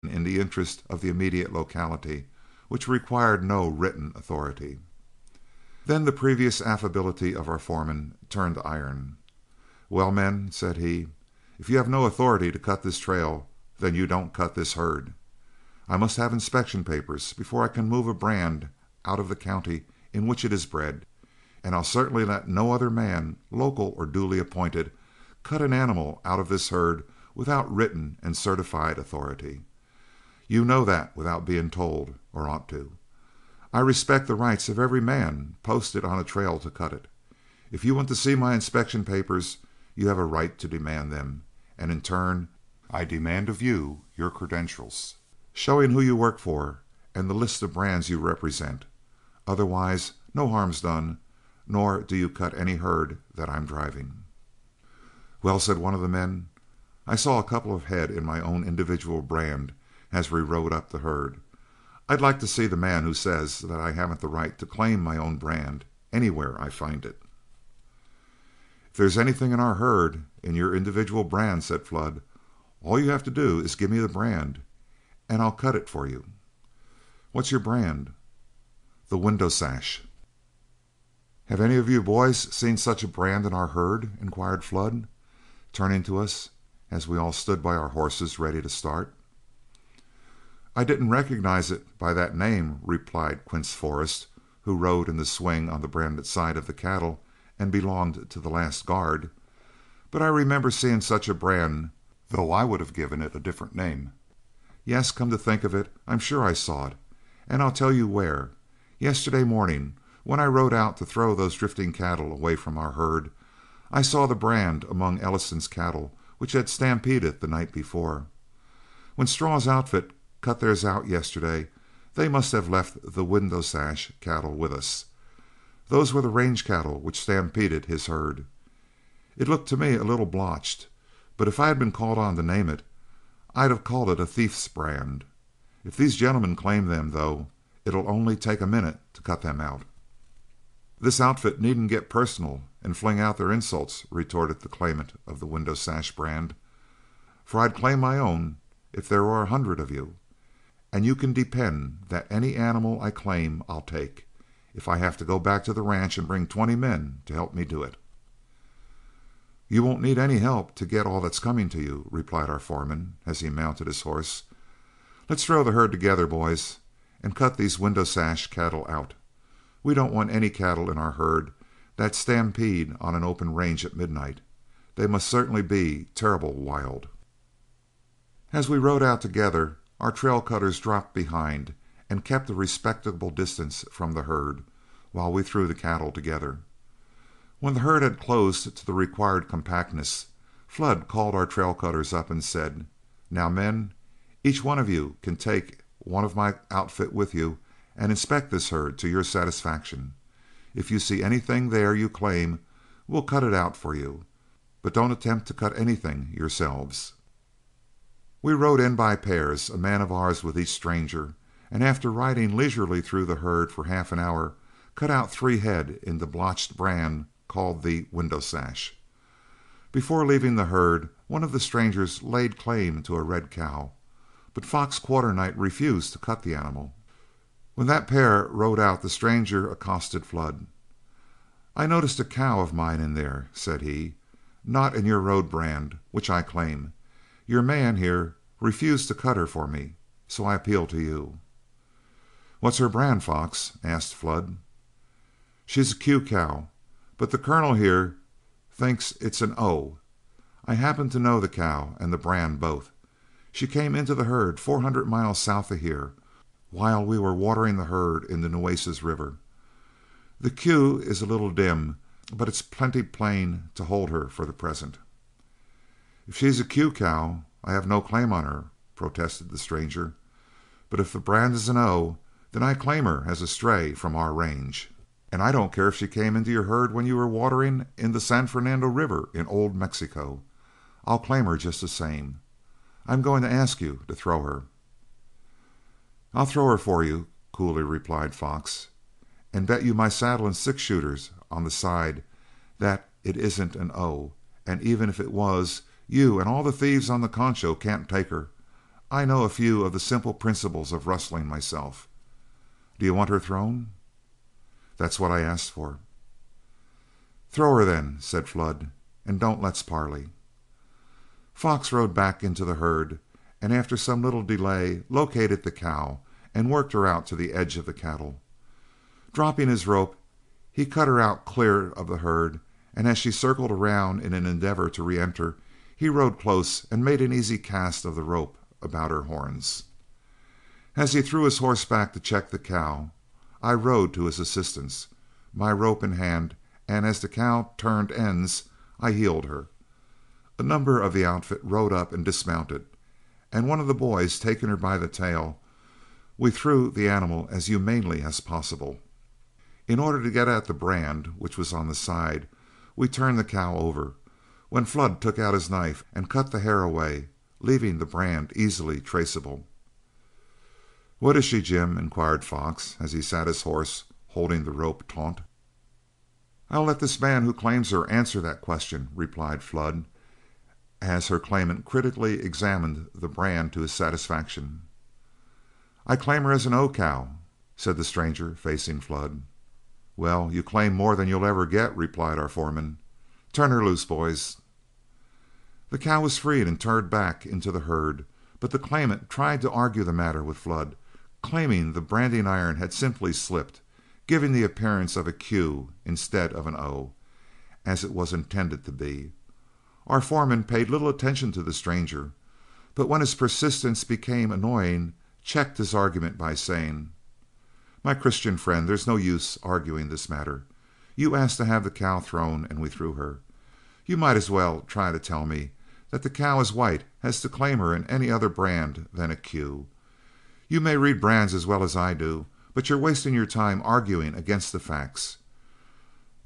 in the interest of the immediate locality, which required no written authority. Then the previous affability of our foreman turned to iron. "Well, men," said he, "if you have no authority to cut this trail, then you don't cut this herd. I must have inspection papers before I can move a brand out of the county in which it is bred, and I'll certainly let no other man, local or duly appointed, cut an animal out of this herd without written and certified authority. You know that without being told, or ought to. I respect the rights of every man posted on a trail to cut it. If you want to see my inspection papers, you have a right to demand them, and in turn I demand of you your credentials, showing who you work for and the list of brands you represent. Otherwise, no harm's done, nor do you cut any herd that I'm driving." "Well," said one of the men, "I saw a couple of head in my own individual brand as we rode up the herd. I'd like to see the man who says that I haven't the right to claim my own brand anywhere I find it." "If there's anything in our herd in your individual brand," said Flood, "all you have to do is give me the brand, and I'll cut it for you." "What's your brand?" "The Window Sash." "Have any of you boys seen such a brand in our herd?" inquired Flood, turning to us as we all stood by our horses ready to start. "I didn't recognize it by that name," replied Quince Forrest, who rode in the swing on the branded side of the cattle and belonged to the last guard, "but I remember seeing such a brand, though I would have given it a different name. Yes, come to think of it, I'm sure I saw it, and I'll tell you where. Yesterday morning, when I rode out to throw those drifting cattle away from our herd, I saw the brand among Ellison's cattle, which had stampeded the night before. When Straw's outfit cut theirs out yesterday, they must have left the Window Sash cattle with us. Those were the range cattle which stampeded his herd. It looked to me a little blotched, but if I had been called on to name it, I'd have called it a thief's brand. If these gentlemen claim them, though, it'll only take a minute to cut them out." "This outfit needn't get personal and fling out their insults," retorted the claimant of the Window Sash brand, "for I'd claim my own if there were 100 of you, and you can depend that any animal I claim I'll take, if I have to go back to the ranch and bring 20 men to help me do it." "You won't need any help to get all that's coming to you," replied our foreman as he mounted his horse. "Let's throw the herd together, boys, and cut these Window Sash cattle out. We don't want any cattle in our herd that stampede on an open range at midnight. They must certainly be terrible wild." As we rode out together, our trail cutters dropped behind and kept a respectable distance from the herd while we threw the cattle together. When the herd had closed to the required compactness, Flood called our trail cutters up and said, "Now, men, each one of you can take one of my outfit with you and inspect this herd to your satisfaction. If you see anything there you claim, we'll cut it out for you, but don't attempt to cut anything yourselves." We rode in by pairs, a man of ours with each stranger, and after riding leisurely through the herd for half an hour, cut out 3 head in the blotched brand called the Window Sash. Before leaving the herd, one of the strangers laid claim to a red cow, but Fox Quarternight refused to cut the animal. When that pair rode out, the stranger accosted Flood. "I noticed a cow of mine in there," said he, "not in your road brand, which I claim. Your man here refused to cut her for me, so I appeal to you." "What's her brand, Fox?" asked Flood. "She's a Q cow, but the colonel here thinks it's an O. I happen to know the cow and the brand both. She came into the herd 400 miles south of here, while we were watering the herd in the Nueces River. The Q is a little dim, but it's plenty plain to hold her for the present." "If she's a Q cow, I have no claim on her," protested the stranger. "But if the brand is an O, then I claim her as a stray from our range. And I don't care if she came into your herd when you were watering in the San Fernando River in old Mexico. I'll claim her just the same. I'm going to ask you to throw her." "I'll throw her for you," coolly replied Fox, "and bet you my saddle and 6-shooters on the side that it isn't an O, and even if it was, you and all the thieves on the Concho can't take her. I know a few of the simple principles of rustling myself. Do you want her thrown?" "That's what I asked for." "Throw her then," said Flood, "and don't let's parley." Fox rode back into the herd, and after some little delay located the cow and worked her out to the edge of the cattle. Dropping his rope, he cut her out clear of the herd, and as she circled around in an endeavor to re-enter, he rode close and made an easy cast of the rope about her horns. As he threw his horse back to check the cow, I rode to his assistance, my rope in hand, and as the cow turned ends, I heeled her. A number of the outfit rode up and dismounted, and one of the boys taking her by the tail, we threw the animal as humanely as possible. In order to get at the brand, which was on the side, we turned the cow over, when Flood took out his knife and cut the hair away, leaving the brand easily traceable. "What is she, Jim?" inquired Fox, as he sat his horse, holding the rope taut. "I'll let this man who claims her answer that question," replied Flood, as her claimant critically examined the brand to his satisfaction. "I claim her as an 'O' cow," said the stranger, facing Flood. "Well, you claim more than you'll ever get," replied our foreman. "Turn her loose, boys." The cow was freed and turned back into the herd, but the claimant tried to argue the matter with Flood, claiming the branding iron had simply slipped, giving the appearance of a Q instead of an O, as it was intended to be. Our foreman paid little attention to the stranger, but when his persistence became annoying, checked his argument by saying, "My Christian friend, there's no use arguing this matter. You asked to have the cow thrown, and we threw her. You might as well try to tell me that the cow is white as to claim her in any other brand than a Q. You may read brands as well as I do, but you're wasting your time arguing against the facts.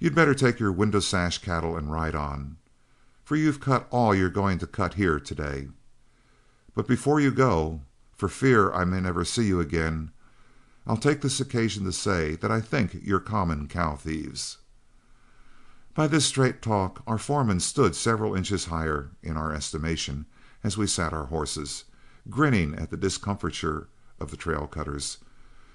You'd better take your window sash cattle and ride on, for you've cut all you're going to cut here today. But before you go, for fear I may never see you again, I'll take this occasion to say that I think you're common cow thieves." By this straight talk, our foreman stood several inches higher in our estimation as we sat our horses, grinning at the discomfiture of the trail cutters,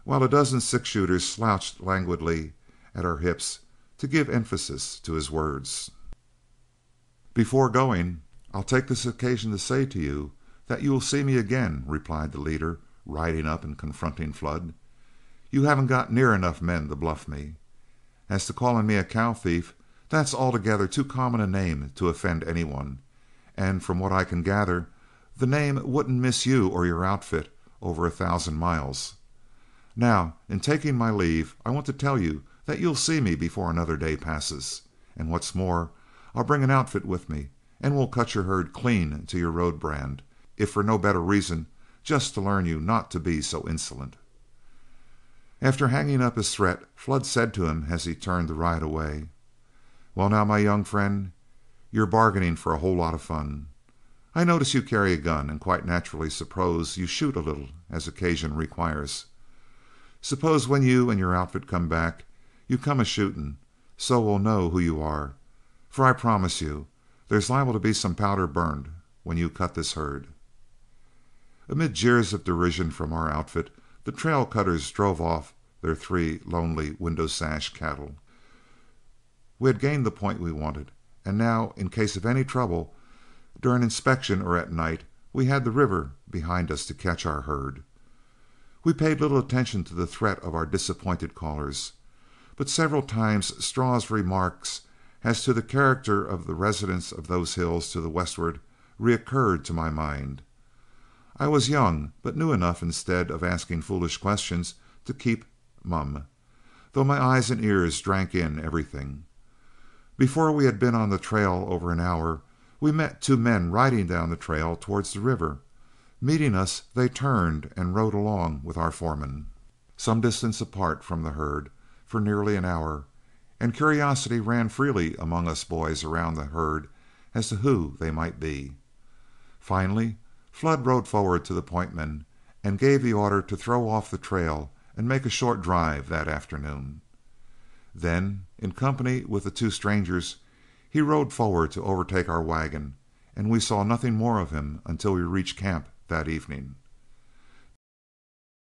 while a dozen six-shooters slouched languidly at our hips to give emphasis to his words. "Before going, I'll take this occasion to say to you that you will see me again," replied the leader, riding up and confronting Flood. "You haven't got near enough men to bluff me. As to calling me a cow thief, that's altogether too common a name to offend anyone, and from what I can gather, the name wouldn't miss you or your outfit over 1,000 miles. Now, in taking my leave, I want to tell you that you'll see me before another day passes, and what's more, I'll bring an outfit with me, and we'll cut your herd clean to your road brand, if for no better reason, just to learn you not to be so insolent." After hanging up his threat, Flood said to him as he turned to ride away, "Well now, my young friend, you're bargaining for a whole lot of fun. I notice you carry a gun, and quite naturally suppose you shoot a little as occasion requires. Suppose when you and your outfit come back, you come a-shooting, so we'll know who you are, for I promise you, there's liable to be some powder burned when you cut this herd." Amid jeers of derision from our outfit, the trail cutters drove off their 3 lonely window sash cattle. We had gained the point we wanted, and now, in case of any trouble, during inspection or at night, we had the river behind us to catch our herd. We paid little attention to the threat of our disappointed callers, but several times Straw's remarks as to the character of the residents of those hills to the westward reoccurred to my mind. I was young, but knew enough instead of asking foolish questions to keep mum, though my eyes and ears drank in everything. Before we had been on the trail over an hour, we met 2 men riding down the trail towards the river. Meeting us, they turned and rode along with our foreman, some distance apart from the herd, for nearly an hour, and curiosity ran freely among us boys around the herd as to who they might be. Finally, Flood rode forward to the pointman and gave the order to throw off the trail and make a short drive that afternoon. Then, in company with the 2 strangers, he rode forward to overtake our wagon, and we saw nothing more of him until we reached camp that evening.